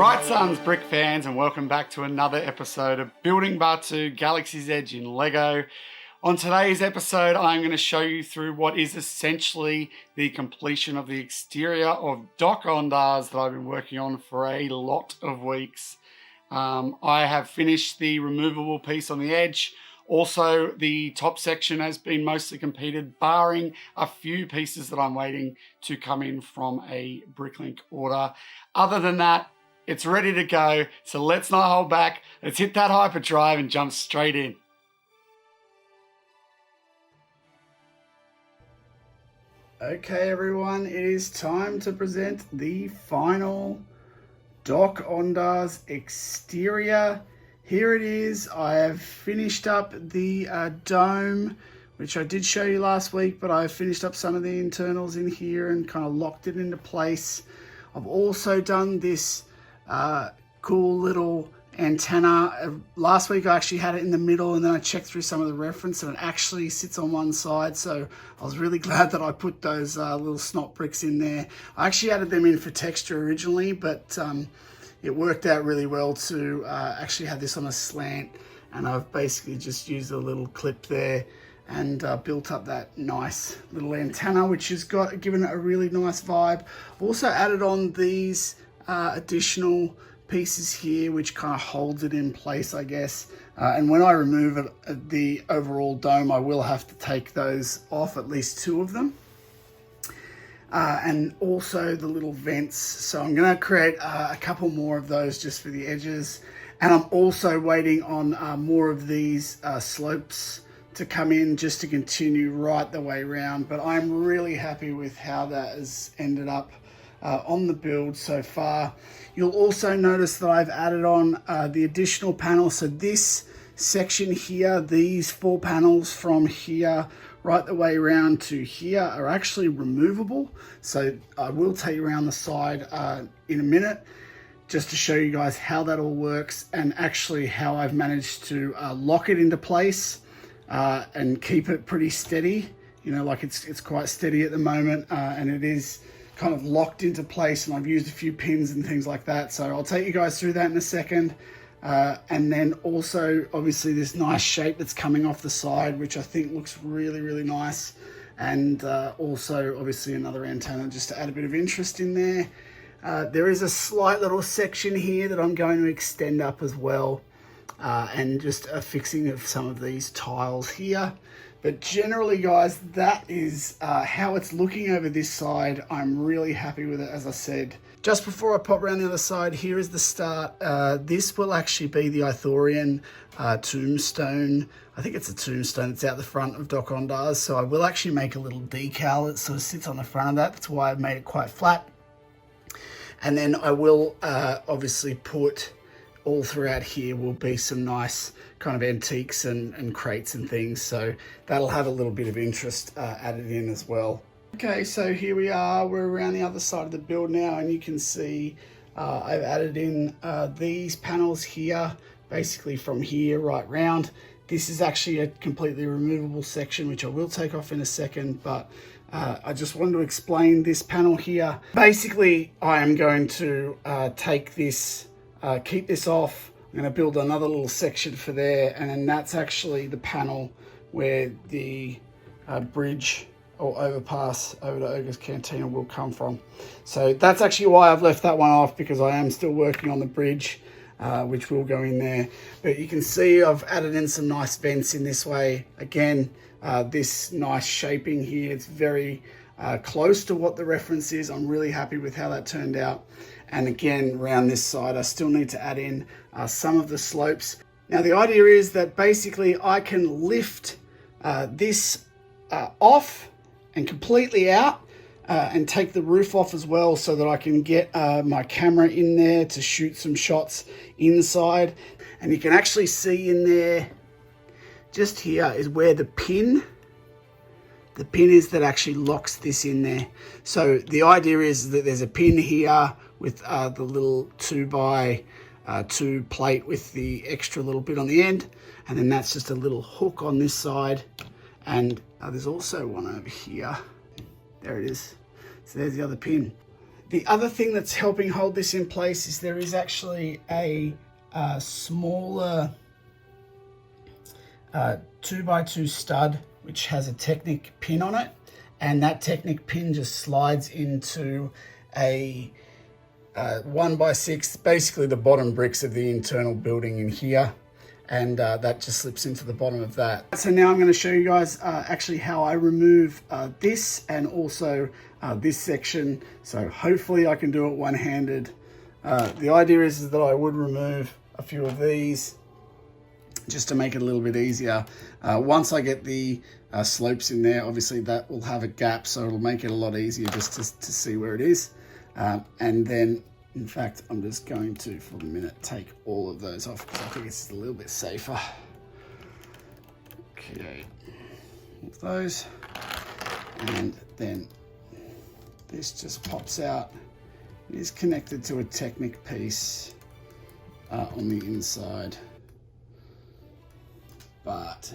Bright Suns, Brick fans, and welcome back to another episode of Building Batuu Galaxy's Edge in Lego. On today's episode, I'm going to show you through what is essentially the completion of the exterior of Dok Ondars that I've been working on for a lot of weeks. I have finished the removable piece on the edge. Also, the top section has been mostly completed, barring a few pieces that I'm waiting to come in from a Bricklink order. Other than that, it's ready to go. So let's not hold back. Let's hit that hyperdrive and jump straight in. Okay, everyone, it is time to present the final Dok Ondars exterior. Here it is. I have finished up the dome, which I did show you last week, but I've finished up some of the internals in here and kind of locked it into place. I've also done this cool little antenna. Last week I actually had it in the middle, and then I checked through some of the reference and it actually sits on one side, so I was really glad that I put those little snot bricks in there. I actually added them in for texture originally, but it worked out really well to actually have this on a slant, and I've basically just used a little clip there and built up that nice little antenna, which has given it a really nice vibe. I've also added on these additional pieces here, which kind of holds it in place, I guess. And when I remove it, the overall dome, I will have to take those off, at least two of them. And also the little vents. So I'm going to create a couple more of those just for the edges. And I'm also waiting on more of these slopes to come in, just to continue right the way around. But I'm really happy with how that has ended up on the build so far. You'll also notice that I've added on the additional panel. So this section here, these 4 panels from here right the way around to here are actually removable. So I will take you around the side in a minute, just to show you guys how that all works, and actually how I've managed to lock it into place and keep it pretty steady. You know, like it's quite steady at the moment, and it is kind of locked into place, and I've used a few pins and things like that. So I'll take you guys through that in a second. And then also obviously this nice shape that's coming off the side, which I think looks really, really nice. And also obviously another antenna just to add a bit of interest in there. There is a slight little section here that I'm going to extend up as well, and just a fixing of some of these tiles here. But generally, guys, that is how it's looking over this side. I'm really happy with it, as I said. Just before I pop around the other side, here is the start. This will actually be the Ithorian tombstone. I think it's a tombstone. It's out the front of Dok Ondars. So I will actually make a little decal that sort of sits on the front of that. That's why I've made it quite flat. And then I will obviously put all throughout here will be some nice kind of antiques and crates and things. So that'll have a little bit of interest added in as well. Okay, so here we are. We're around the other side of the build now, and you can see I've added in these panels here, basically from here right round. This is actually a completely removable section, which I will take off in a second, but I just wanted to explain this panel here. Basically, I am going to take this, keep this off. I'm going to build another little section for there, and then that's actually the panel where the bridge or overpass over to Ogre's Cantina will come from. So that's actually why I've left that one off, because I am still working on the bridge, which will go in there. But you can see I've added in some nice vents in this way. Again, this nice shaping here, it's very close to what the reference is. I'm really happy with how that turned out. And again, around this side, I still need to add in some of the slopes. Now, the idea is that basically I can lift this off and completely out, and take the roof off as well, so that I can get my camera in there to shoot some shots inside. And you can actually see in there, just here is where the pin is that actually locks this in there. So the idea is that there's a pin here with the little 2x2 plate with the extra little bit on the end, and then that's just a little hook on this side. And there's also one over here. There it is. So there's the other pin. The other thing that's helping hold this in place is there is actually a smaller 2x2 stud which has a Technic pin on it, and that Technic pin just slides into a 1x6, basically the bottom bricks of the internal building in here, and that just slips into the bottom of that. So now I'm going to show you guys actually how I remove this and also this section. So hopefully I can do it one-handed. The idea is that I would remove a few of these just to make it a little bit easier. Once I get the slopes in there, obviously that will have a gap, so it'll make it a lot easier just to see where it is. And then, in fact, I'm just going to, for the minute, take all of those off because I think it's a little bit safer. Okay, with those, and then this just pops out. It is connected to a Technic piece on the inside, but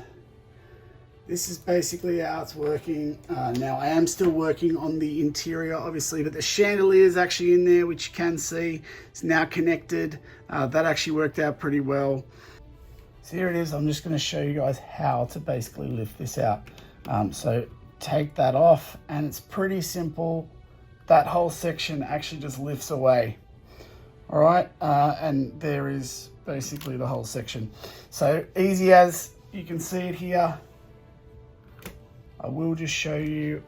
this is basically how it's working. Now I am still working on the interior, obviously, but the chandelier is actually in there, which you can see. It's now connected. That actually worked out pretty well. So here it is. I'm just going to show you guys how to basically lift this out. So take that off, and it's pretty simple. That whole section actually just lifts away. All right, and there is basically the whole section. So easy as you can see it here. I will just show you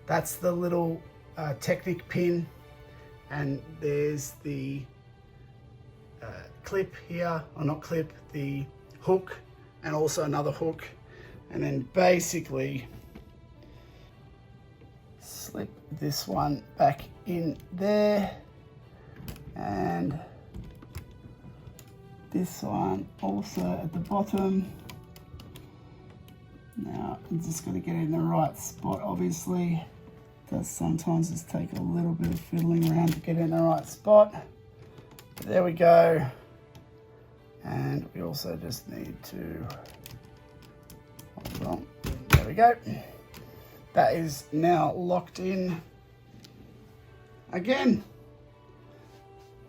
that's the little Technic pin, and there's the clip here, or not clip, the hook, and also another hook, and then basically slip this one back in there, and this one also at the bottom. Now I'm just going to get it in the right spot. Obviously, it does sometimes just take a little bit of fiddling around to get it in the right spot. But there we go. And we also just need to, hold on, there we go. That is now locked in again.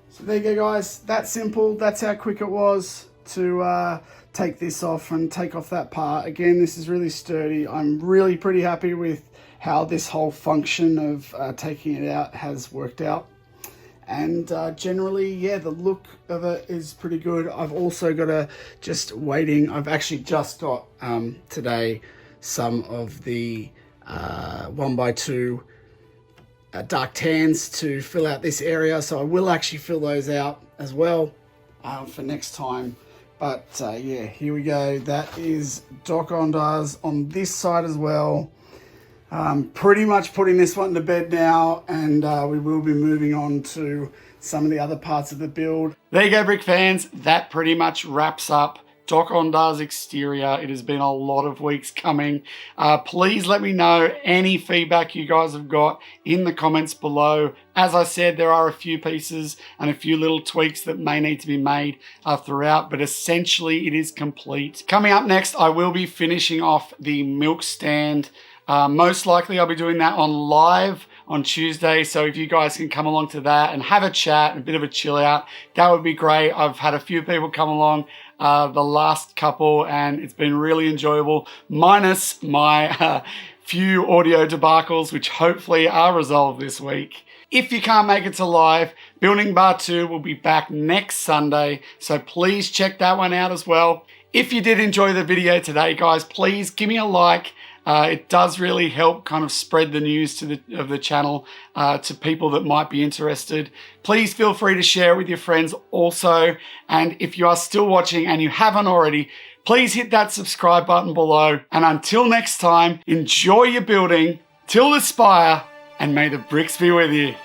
So there you go, guys. That's simple. That's how quick it was to take this off and take off that part. Again, this is really sturdy. I'm really pretty happy with how this whole function of taking it out has worked out. And generally, yeah, the look of it is pretty good. I've also got I've actually just got today some of the 1x2 dark tans to fill out this area. So I will actually fill those out as well for next time. But yeah, here we go. That is Dok Ondars on this side as well. Pretty much putting this one to bed now, and we will be moving on to some of the other parts of the build. There you go, brick fans. That pretty much wraps up Dok Ondar's exterior. It has been a lot of weeks coming. Please let me know any feedback you guys have got in the comments below. As I said, there are a few pieces and a few little tweaks that may need to be made throughout, but essentially it is complete. Coming up next, I will be finishing off the milk stand. Most likely I'll be doing that on live on Tuesday, so if you guys can come along to that and have a chat and a bit of a chill out, that would be great. I've had a few people come along the last couple, and it's been really enjoyable, minus my few audio debacles, which hopefully are resolved this week. If you can't make it to live, Building Batuu will be back next Sunday, so please check that one out as well. If you did enjoy the video today, guys, please give me a like. It does really help kind of spread the news of the channel to people that might be interested. Please feel free to share it with your friends also. And if you are still watching and you haven't already, please hit that subscribe button below. And until next time, enjoy your building, till the spire, and may the bricks be with you.